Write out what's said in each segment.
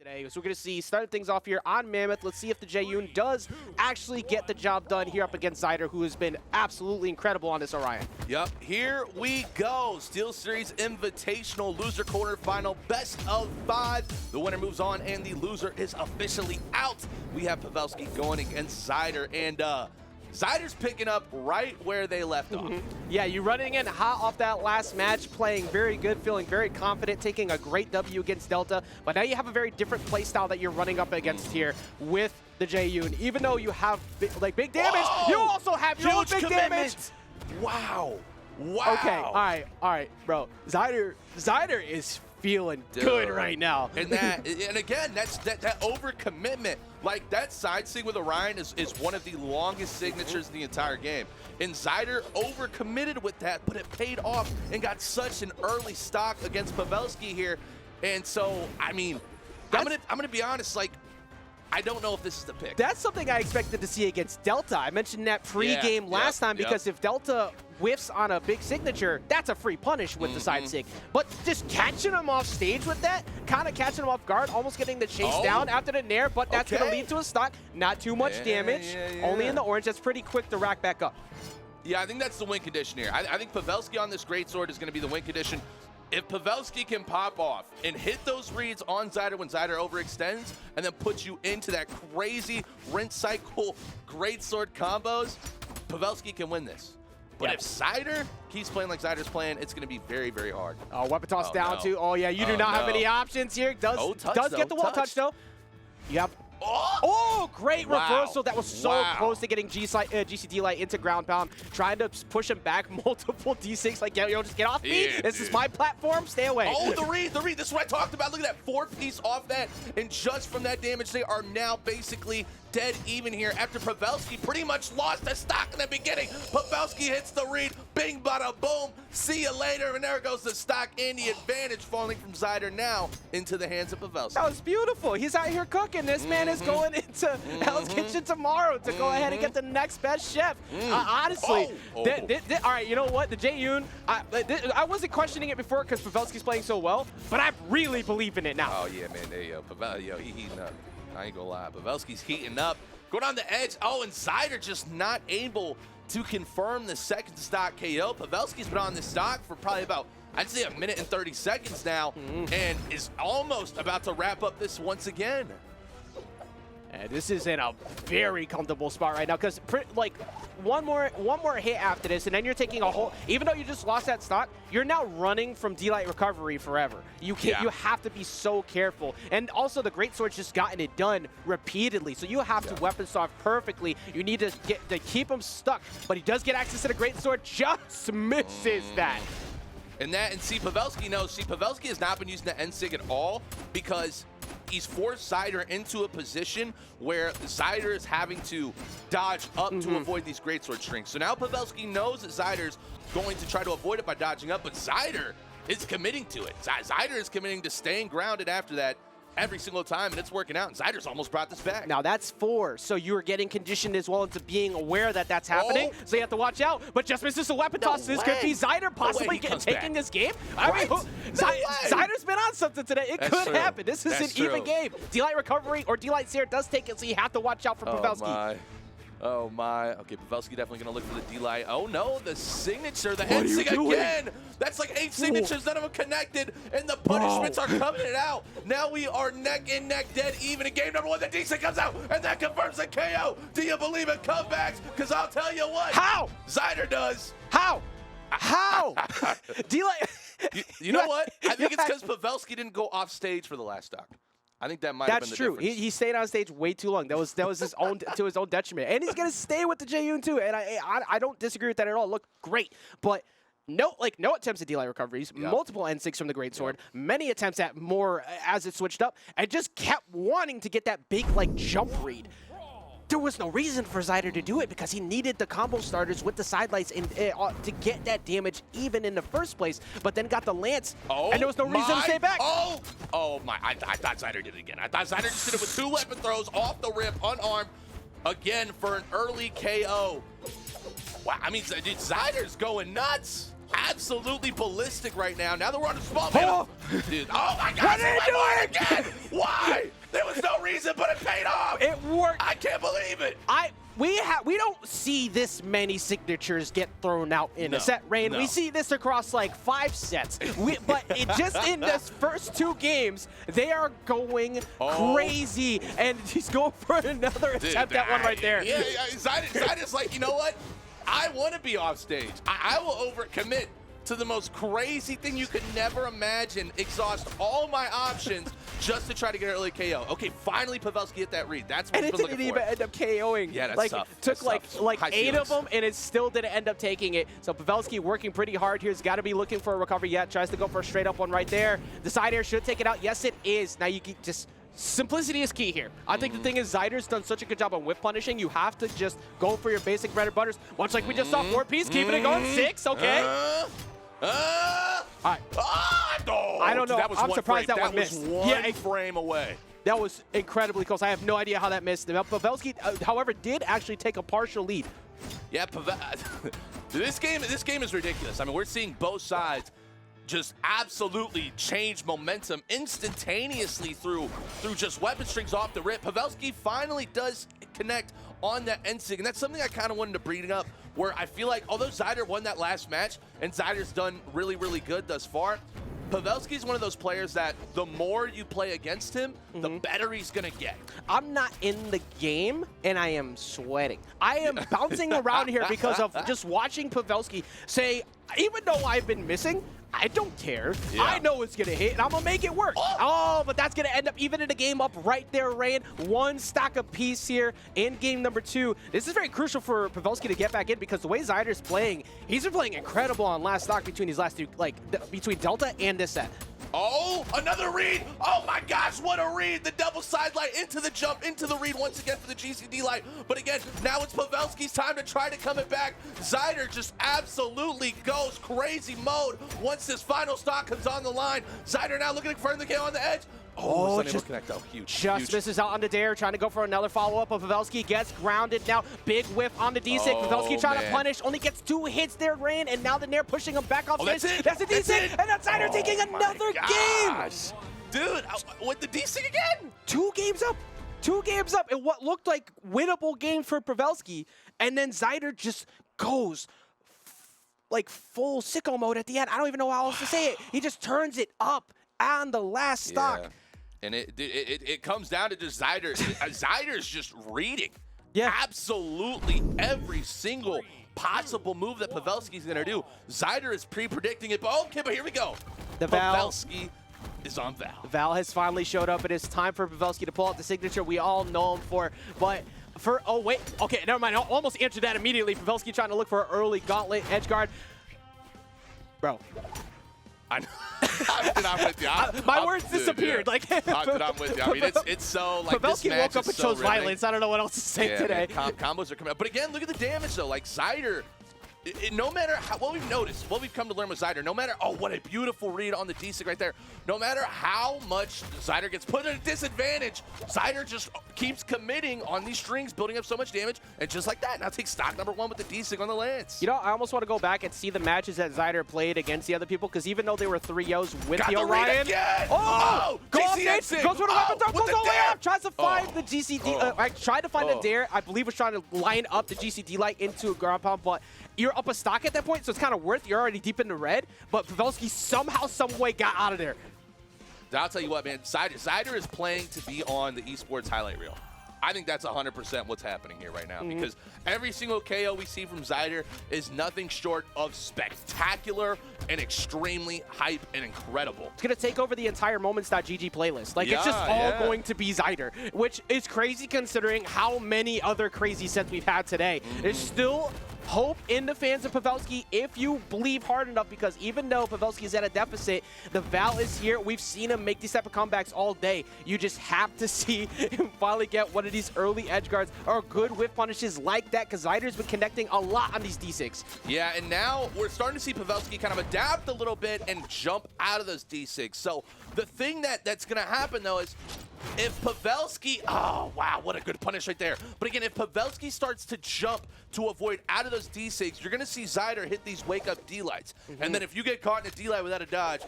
today. So we're going to see, starting things off here on Mammoth. Let's see if the Jaeyoon does actually get the job done here up against Zyder, who has been absolutely incredible on this Orion. Yep, here we go. SteelSeries Invitational loser quarterfinal, best of 5. The winner moves on, and the loser is officially out. We have Pavelski going against Zyder, and Zyder's picking up right where they left off. Yeah, you running in hot off that last match, playing very good, feeling very confident, taking a great W against Delta. But now you have a very different play style that you're running up against here with the Jaeyoon. Even though you have big damage, you also have your own big damage. Wow. Wow. Okay, all right, bro. Zyder is feeling good right now. And again, that's that overcommitment. Like, that side sig with Orion is one of the longest signatures in the entire game. And Zyder overcommitted with that, but it paid off and got such an early stock against Pavelski here. And so, I mean, I'm gonna be honest, like, I don't know if this is the pick. That's something I expected to see against Delta. I mentioned that pre-game last time because if Delta whiffs on a big signature, that's a free punish with the side sig. But just catching him off stage with that, kind of catching him off guard, almost getting the chase down after the nair, but that's going to lead to a stock. Not too much damage, only in the orange. That's pretty quick to rack back up. Yeah, I think that's the win condition here. I think Pavelski on this greatsword is going to be the win condition. If Pavelski can pop off and hit those reads on Zyder when Zyder overextends and then put you into that crazy rinse cycle greatsword combos, Pavelski can win this. But if Zyder keeps playing like Zyder's playing, it's going to be very, very hard. Oh, weapon toss down too. Oh, yeah, you do not have any options here. Does get the wall touch, though. You have... Oh, great reversal. That was so close to getting GCD Light into ground pound. Trying to push him back multiple D6. Like, yo, just get off me. This is my platform. Stay away. Oh, the read. This is what I talked about. Look at that 4-piece off that. And just from that damage, they are now basically dead even here after Pavelski pretty much lost the stock in the beginning. Pavelski hits the read. Bing, bada, boom. See you later. And there goes the stock and the advantage falling from Zyder now into the hands of Pavelski. That was beautiful. He's out here cooking. This man is going into Hell's Kitchen tomorrow to go ahead and get the next best chef. Honestly, all right, you know what? The Jaeyoon, I wasn't questioning it before because Pavelski's playing so well, but I really believe in it now. Oh, yeah, man. There you go. He heating up. I ain't gonna lie. Pavelski's heating up. Going on the edge. Oh, and Zyder just not able to confirm the second stock KO. Pavelski's been on this stock for probably about, I'd say, 1 minute and 30 seconds now, and is almost about to wrap up this once again. And this is in a very comfortable spot right now because, like, one more hit after this, and then you're taking a whole. Even though you just lost that stock, you're now running from D-Light recovery forever. You can't. You have to be so careful. And also, the greatsword's just gotten it done repeatedly, so you have to weapon solve perfectly. You need to keep him stuck, but he does get access to the greatsword. Just misses that. And see, Pavelski knows. See, Pavelski has not been using the N-Sig at all because he's forced Zyder into a position where Zyder is having to dodge up to avoid these greatsword strings. So now Pavelski knows that Zyder's going to try to avoid it by dodging up, but Zyder is committing to it. Zyder is committing to staying grounded after that every single time, and it's working out, and Zyder's almost brought this back. Now, that's 4, so you're getting conditioned as well into being aware that that's happening, so you have to watch out, but just misses the weapon toss. This could be Zyder possibly taking this game. I mean, Zyder's been on something today. It could happen. This is an even game. D-Light recovery or D-Light Seer does take it, so you have to watch out for Pavelski. Oh my. Okay, Pavelski definitely gonna look for the D-Light. Oh no, the signature, the N-Sig again. That's like 8 signatures, none of them connected, and the punishments are coming out. Now we are neck and neck, dead even in game number 1. The D-Sig comes out, and that confirms the KO. Do you believe in comebacks? Because I'll tell you what. How? Zyder does. How? D-Light. You know what? I think it's because Pavelski didn't go off stage for the last stock. I think that might have been the difference. That's true. He stayed on stage way too long. That was his own to his own detriment. And he's gonna stay with the Jaeyoon too. And I don't disagree with that at all. Look great, but no attempts at D-Light recoveries. Multiple N6 from the greatsword. Many attempts at more as it switched up, and just kept wanting to get that big jump read. There was no reason for Zyder to do it because he needed the combo starters with the sidelights to get that damage even in the first place, but then got the lance, and there was no reason to stay back. Oh my, I thought Zyder did it again. I thought Zyder just did it with 2 weapon throws off the rip, unarmed, again for an early KO. Wow, I mean, dude, Zyder's going nuts. Absolutely ballistic right now. Now that we're on a small man. Dude, oh my God. What are you doing? Again? Why? reason, but it paid off. It worked. I can't believe it. We don't see this many signatures get thrown out in a set, Rain. No. We see this across like 5 sets. But just in this first 2 games, they are going crazy. And he's going for another attempt at one right there. Yeah, Zyder's like, you know what? I want to be off stage. I will overcommit to the most crazy thing you could never imagine, exhaust all my options just to try to get an early KO. Okay, finally Pavelski hit that read. That's what and we've it been didn't looking even for. end up KOing. Yeah, that's like, tough. Took That's like High 8 of feelings. them, and it still didn't end up taking it. So Pavelski working pretty hard here. He's got to be looking for a recovery yet. Tries to go for a straight up one right there. The side air should take it out. Yes, it is. Now you can just... Simplicity is key here. I think the thing is Zyder's done such a good job on whip punishing. You have to just go for your basic bread and butters. Much like we just saw 4-piece, keeping it going. 6, okay. All right. No. I don't know. That was I'm one surprised frame. that one missed. Was one Yeah, frame away. That was incredibly close. I have no idea how that missed. Pavelski, however, did actually take a partial lead. Yeah, this game is ridiculous. I mean, we're seeing both sides just absolutely change momentum instantaneously through just weapon strings off the rip. Pavelski finally does connect on that NSIG, and that's something I kind of wanted to bring up, where I feel like although Zyder won that last match, and Zyder's done really, really good thus far, Pavelski's one of those players that the more you play against him, the better he's going to get. I'm not in the game, and I am sweating. I am bouncing around here because of just watching Pavelski say, even though I've been missing, I don't care. Yeah. I know it's going to hit, and I'm going to make it work. Oh, but that's going to end up even in the game up right there, Rain. 1 stack apiece here in game number 2. This is very crucial for Pavelski to get back in because the way Zyder's playing, he's been playing incredible on last stock between these last 2, like between Delta and this set. Oh, another read. Oh my gosh, what a read. The double side light into the jump, into the read once again for the GCD light. But again, now it's Pavelski's time to try to come it back. Zyder just absolutely goes crazy mode once this final stock comes on the line. Zyder now looking for the kill on the edge. Oh, just connect though. Huge. Just misses out on the dare, trying to go for another follow-up. Of Pavelski gets grounded now. Big whiff on the D6. Pavelski trying to punish, only gets 2 hits there, Rain, and now the Nair pushing him back off stage. That's a D6, and that's Zyder taking another game. Dude, with the D6 again? 2 games up. 2 games up in what looked like winnable games for Pavelski, and then Zyder just goes like full sicko mode at the end. I don't even know how else to say it. He just turns it up on the last stock. Yeah. And it comes down to just Zyder. Zyder's just reading. Yeah. Absolutely every single possible move that Pavelski's going to do. Zyder is pre-predicting it. But okay, but here we go. Pavelski is on Val. Val has finally showed up. It is time for Pavelski to pull out the signature we all know him for. But for, oh wait, okay, never mind. I almost answered that immediately. Pavelski trying to look for an early gauntlet edge guard. Bro. I'm with you. My words disappeared. Like, I'm with you. I mean, it's so like Pavelski woke up and chose violence. I don't know what else to say today. Man, combos are coming up. But again, look at the damage though. Like Zyder, no matter what we've noticed, what we've come to learn with Zyder, no matter, oh, what a beautiful read on the D6 right there. No matter how much Zyder gets put at a disadvantage, Zyder just keeps committing on these strings, building up so much damage, and just like that, now takes stock number 1 with the D6 on the lance. You know, I almost want to go back and see the matches that Zyder played against the other people, because even though they were 3-0s with the Orion, go off stage, goes for the weapon throw, goes all the way up, tries to find the GCD, I tried to find a dare, I believe was trying to line up the GCD light into a ground pound, but you're up a stock at that point, so it's kind of worth. You're already deep in the red, but Pavelski somehow, some way got out of there. I'll tell you what, man. Zyder is playing to be on the esports highlight reel. I think that's 100% what's happening here right now, because every single KO we see from Zyder is nothing short of spectacular and extremely hype and incredible. It's going to take over the entire Moments.gg playlist. Like, it's just all going to be Zyder, which is crazy considering how many other crazy sets we've had today. There's still hope in the fans of Pavelski if you believe hard enough, because even though Pavelski is at a deficit, the Val is here. We've seen him make these type of comebacks all day. You just have to see him finally get one of these early edge guards or good whiff punishes like that, because Zyder's been connecting a lot on these D6. Yeah, and now we're starting to see Pavelski kind of adapt a little bit and jump out of those D6. So the thing that's going to happen, though, is if Pavelski, oh, wow, what a good punish right there. But again, if Pavelski starts to jump to avoid out of those D6, you're going to see Zyder hit these wake-up D-lights. And then if you get caught in a D-light without a dodge,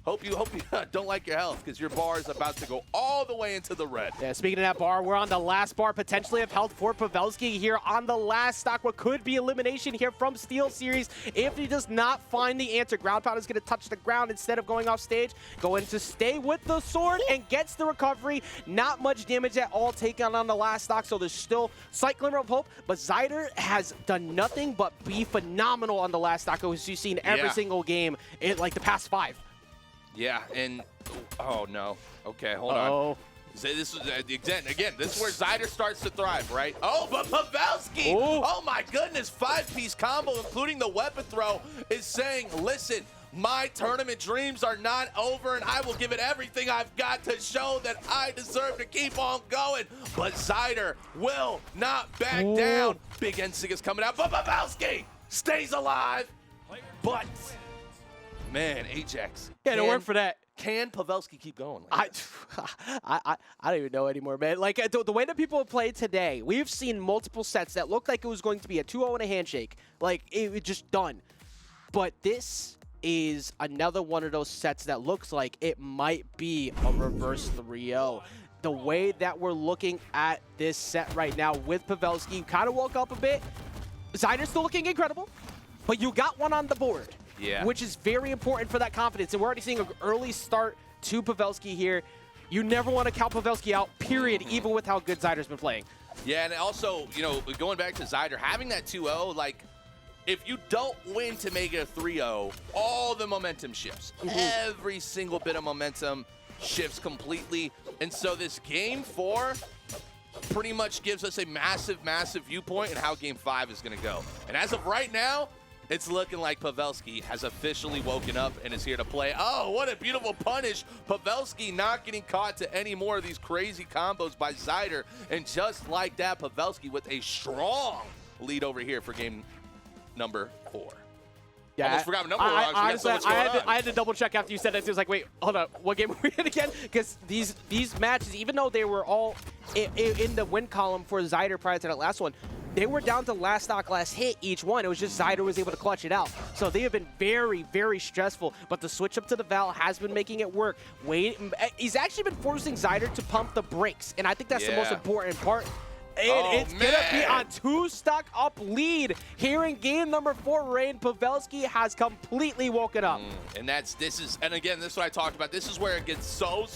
Hope you don't like your health, because your bar is about to go all the way into the red. Yeah, speaking of that bar, we're on the last bar potentially of health for Pavelski here on the last stock. What could be elimination here from SteelSeries if he does not find the answer. Ground Pound is going to touch the ground instead of going off stage. Going to stay with the sword and gets the recovery. Not much damage at all taken on the last stock, so there's still slight glimmer of hope. But Zyder has done nothing but be phenomenal on the last stock, as you've seen every single game in like the past 5. Yeah, and oh no. Okay, hold on. This is again. This is where Zyder starts to thrive, right? Oh, but Pavelski! Oh my goodness, 5-piece combo, including the weapon throw, is saying, "Listen, my tournament dreams are not over, and I will give it everything I've got to show that I deserve to keep on going." But Zyder will not back down. Big NSYNC is coming out, but Pavelski stays alive. But man, Ajax. Yeah, no work for that. Can Pavelski keep going? Like I don't even know anymore, man. Like the way that people have played today, we've seen multiple sets that looked like it was going to be a 2-0 and a handshake. Like it was just done. But this is another one of those sets that looks like it might be a reverse 3-0. The way that we're looking at this set right now with Pavelski, you kind of woke up a bit. Zyder's still looking incredible, but you got one on the board. Yeah. Which is very important for that confidence. And we're already seeing an early start to Pavelski here. You never want to count Pavelski out, period, even with how good Zyder's been playing. Yeah, and also, you know, going back to Zyder, having that 2-0, like, if you don't win to make it a 3-0, all the momentum shifts. Every single bit of momentum shifts completely. And so this Game 4 pretty much gives us a massive, massive viewpoint in how Game 5 is going to go. And as of right now, it's looking like Pavelski has officially woken up and is here to play. Oh, what a beautiful punish. Pavelski not getting caught to any more of these crazy combos by Zyder. And just like that, Pavelski with a strong lead over here for game number 4. Yeah, almost forgot my number. Honestly, I had to double check after you said that. It was like, wait, hold on, what game were we in again? Because these matches, even though they were all in the win column for Zyder prior to that last one, they were down to last stock, last hit each one. It was just Zyder was able to clutch it out. So they have been very, very stressful. But the switch up to the Val has been making it work. He's actually been forcing Zyder to pump the brakes, and I think that's the most important part. And it's going to be a 2-stock up lead here in game number 4. Rain Pavelski has completely woken up. And and again, this is what I talked about. This is where it gets so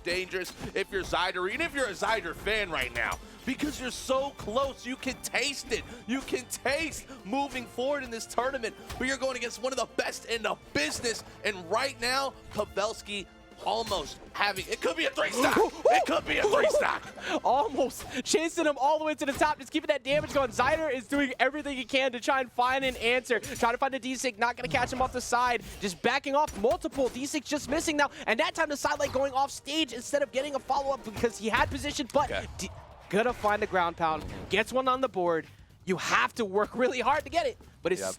dangerous if you're Zyder, even if you're a Zyder fan right now, because you're so close. You can taste it. You can taste moving forward in this tournament, but you're going against one of the best in the business. And right now, Pavelski almost having, it could be a 3-stock. It could be a 3-stock. Almost chasing him all the way to the top, just keeping that damage going. Zyder is doing everything he can to try and find an answer. Trying to find a D6, not going to catch him off the side. Just backing off multiple. D6 just missing now. And that time the sidelight going off stage instead of getting a follow-up because he had position, but gonna find the ground pound. Gets one on the board. You have to work really hard to get it, but it's...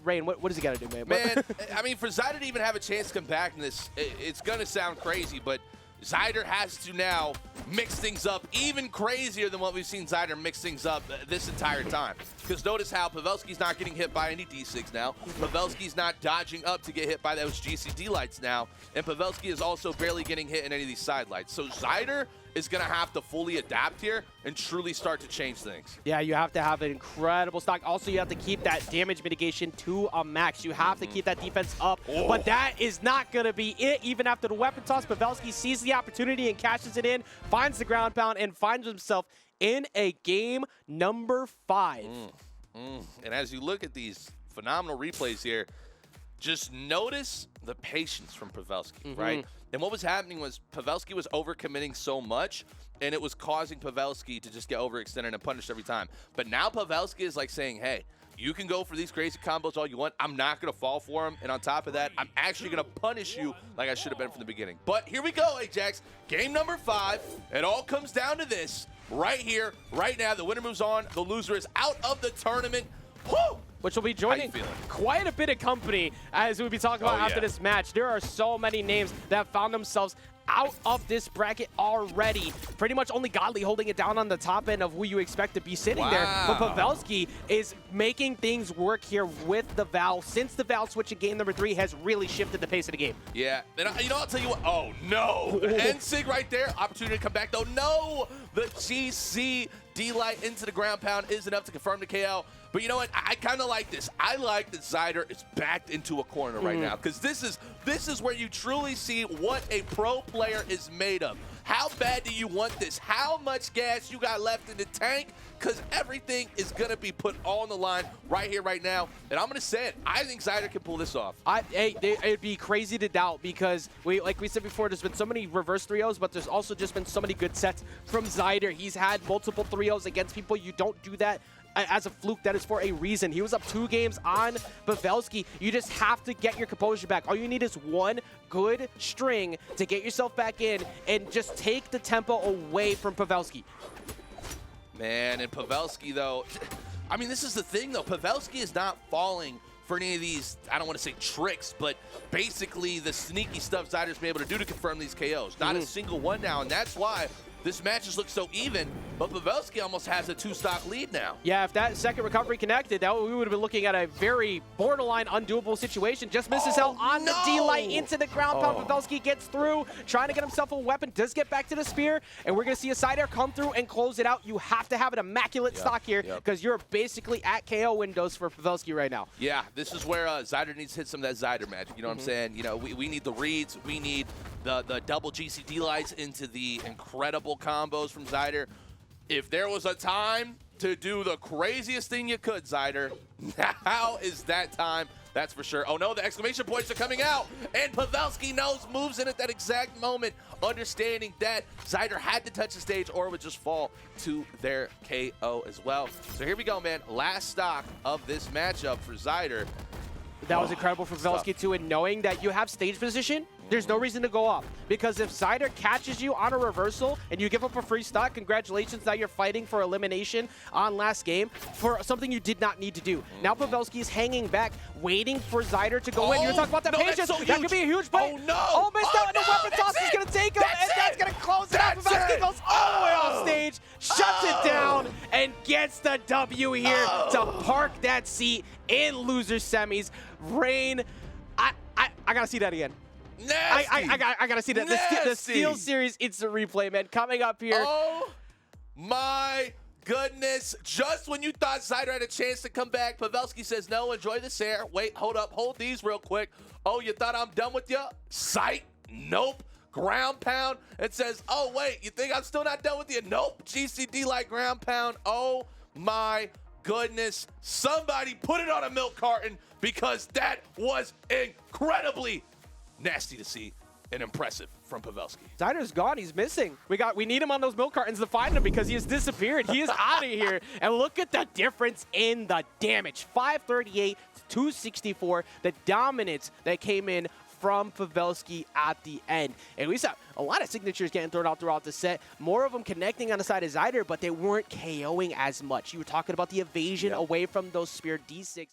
Rain, what does he got to do, man? Man, I mean, for Zyder to even have a chance to come back in this, it's going to sound crazy, but Zyder has to now mix things up even crazier than what we've seen Zyder mix things up this entire time. Because notice how Pavelski's not getting hit by any D6 now. Pavelski's not dodging up to get hit by those GCD lights now. And Pavelski is also barely getting hit in any of these side lights. So Zyder is going to have to fully adapt here and truly start to change things. Yeah, you have to have an incredible stock. Also, you have to keep that damage mitigation to a max. You have to keep that defense up, but that is not going to be it. Even after the weapon toss, Pavelski sees the opportunity and cashes it in, finds the ground pound, and finds himself in a game number 5. And as you look at these phenomenal replays here, just notice the patience from Pavelski, right? And what was happening was Pavelski was overcommitting so much, and it was causing Pavelski to just get overextended and punished every time. But now Pavelski is like saying, hey, you can go for these crazy combos all you want. I'm not going to fall for them. And on top of that, I'm actually going to punish you like I should have been from the beginning. But here we go, Ajax. Game number 5. It all comes down to this right here, right now. The winner moves on. The loser is out of the tournament. Woo! which will be joining quite a bit of company as we'll be talking about after this match. There are so many names that found themselves out of this bracket already. Pretty much only Godly holding it down on the top end of who you expect to be sitting there. But Pavelski is making things work here with the Val. Since the Val switch in game number 3 has really shifted the pace of the game. Yeah, and you know, I'll tell you what. Oh, no. NSIG right there. Opportunity to come back, though. No! The GC D-Light into the ground pound is enough to confirm the KO. But you know what? I kind of like this. I like that Zyder is backed into a corner right now, because this is where you truly see what a pro player is made of. How bad do you want this? How much gas you got left in the tank? Because everything is going to be put on the line right here, right now. And I'm going to say it. I think Zyder can pull this off. It'd be crazy to doubt, because like we said before, there's been so many reverse 3-0s, but there's also just been so many good sets from Zyder. He's had multiple 3-0s against people. You don't do that as a fluke. That is for a reason. He was up 2 games on Pavelski. You just have to get your composure back. All you need is one good string to get yourself back in and just take the tempo away from Pavelski. Man, and Pavelski, though, I mean, this is the thing, though. Pavelski is not falling for any of these, I don't want to say tricks, but basically the sneaky stuff Zyder's been able to do to confirm these KOs. Not a single one now, and that's why this match just looks so even, but Pavelski almost has a 2-stock lead now. Yeah, if that second recovery connected, we would have been looking at a very borderline undoable situation. Just misses out on the D-Light into the ground pound. Pavelski gets through, trying to get himself a weapon, does get back to the spear, and we're going to see a Zyder come through and close it out. You have to have an immaculate stock here, because you're basically at KO windows for Pavelski right now. Yeah, this is where Zyder needs to hit some of that Zyder magic. You know what I'm saying? You know, we need the reads. We need the double GCD lights into the incredible combos from Zyder. If there was a time to do the craziest thing you could, Zyder, now is that time. That's for sure. Oh no, the exclamation points are coming out, and Pavelski moves in at that exact moment, understanding that Zyder had to touch the stage or it would just fall to their KO as well. So here we go, man. Last stock of this matchup for Zyder. That was incredible for Pavelski too, and knowing that you have stage position, there's no reason to go up. Because if Zyder catches you on a reversal and you give up a free stock, congratulations, now you're fighting for elimination on last game for something you did not need to do. Now Pavelski is hanging back, waiting for Zyder to go in. You're talking about that patience. That could be a huge play. Oh no! Oh, missed out, and the weapon toss is going to take him, and that's going to close it out. Pavelski goes all the way off stage, shuts it down, and gets the W here to park that seat in loser semis. Rain, I got to see that again. Nasty. I gotta see that. The SteelSeries instant replay, man, coming up here. Oh my goodness. Just when you thought Zyder had a chance to come back, Pavelski says, no, enjoy this air. Wait, hold up, hold these real quick. Oh, you thought I'm done with you? Sight? Nope. Ground pound. It says, oh, wait, you think I'm still not done with you? Nope. GCD like ground pound. Oh my goodness. Somebody put it on a milk carton, because that was incredibly nasty to see and impressive from Pavelski. Zyder's gone. He's missing. We need him on those milk cartons to find him, because he has disappeared. He is out of here. And look at the difference in the damage. 538 to 264. The dominance that came in from Pavelski at the end. And we saw a lot of signatures getting thrown out throughout the set. More of them connecting on the side of Zyder, but they weren't KOing as much. You were talking about the evasion away from those spear D6.